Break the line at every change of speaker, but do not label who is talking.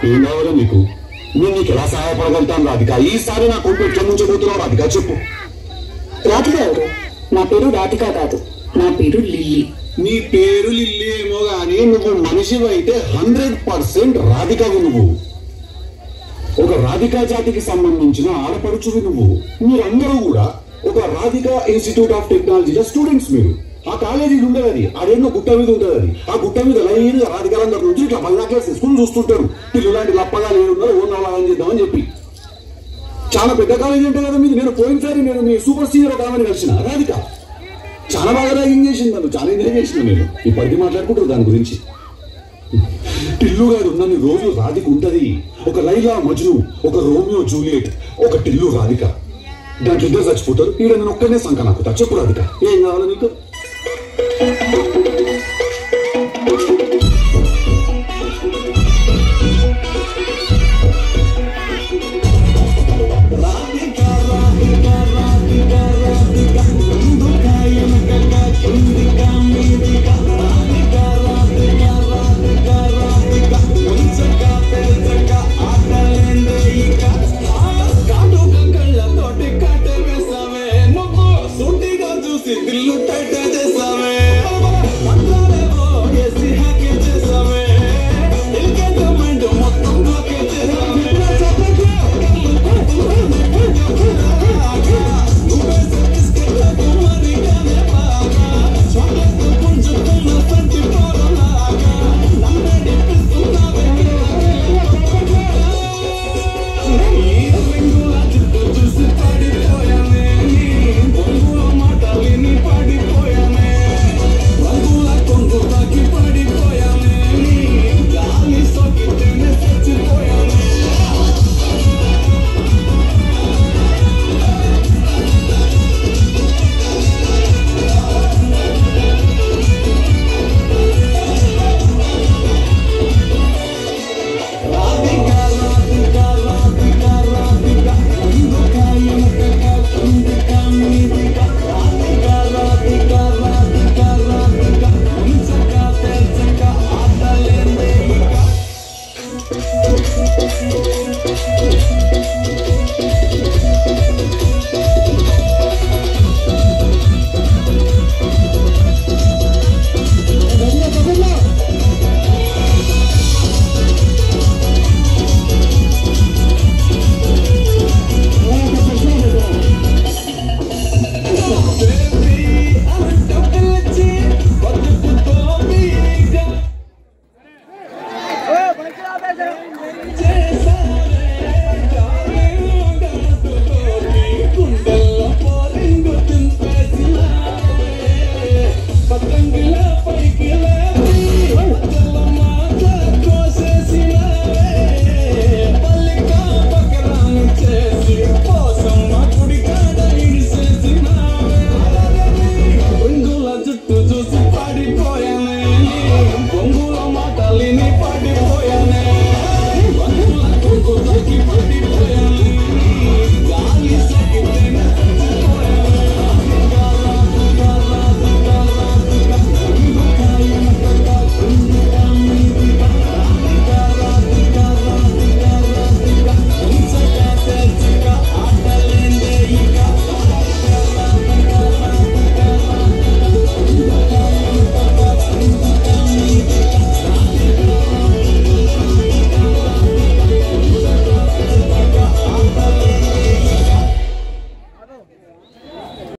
ఏం కావాలో మీకు? నేను నీకు ఎలా సహాయపడగలుగుతాను రాధిక? ఈసారి నా కొడుకు ఎట్లా ముంచబోతున్నావు రాధిక చెప్పు.
రాధిక ఎవరు? నా పేరు రాధిక కాదు, నా పేరు లిల్లీ.
నీ పేరు లిల్లీ ఏమో గానీ నువ్వు మనిషివి అయితే 100% రాధికవు. నువ్వు ఒక రాధికా జాతికి సంబంధించిన ఆడపడుచువి. నువ్వు మీరందరూ కూడా ఒక రాధికా ఇన్స్టిట్యూట్ ఆఫ్ టెక్నాలజీలో స్టూడెంట్స్. మీరు ఆ కాలేజీలు ఉండదు, అది ఆడేమో గుట్ట మీద ఉంటుంది. అది ఆ గుట్ట మీద లైన్ రాధికాలందరి నుంచి ఇట్లా మళ్ళా క్లాస్ తీసుకుని చూస్తుంటారు. పిల్లలు లాంటి లప్పగా ఏడున్నారు, ఓన్ అలా చేద్దామని చెప్పి. చాలా పెద్ద కాలేజీ అంటే కదా మీది. నేను పోయినసారి నేను మీ సూపర్ సీనియర్ ఒక ఆమెను కలిసిన రాధిక. చాలా బాగా ర్యాగింగ్ చేసింది నన్ను, చాలా ఎంజాయ్ చేసిన. నేను ఇప్పటికీ మాట్లాడుకుంటారు దాని గురించి. టిల్లు గారు ఉన్నన్ని రోజులు రాధిక ఉంటది. ఒక లైలా మజ్ను, ఒక రోమియో జూలియట్, ఒక టిల్లు రాధిక. దాంట్లో ఇద్దరు చచ్చిపోతారు. ఈడ నేను ఒక్కడనే సంక నాకు చెప్పు రాధిక, ఏం కావాలి నీకు?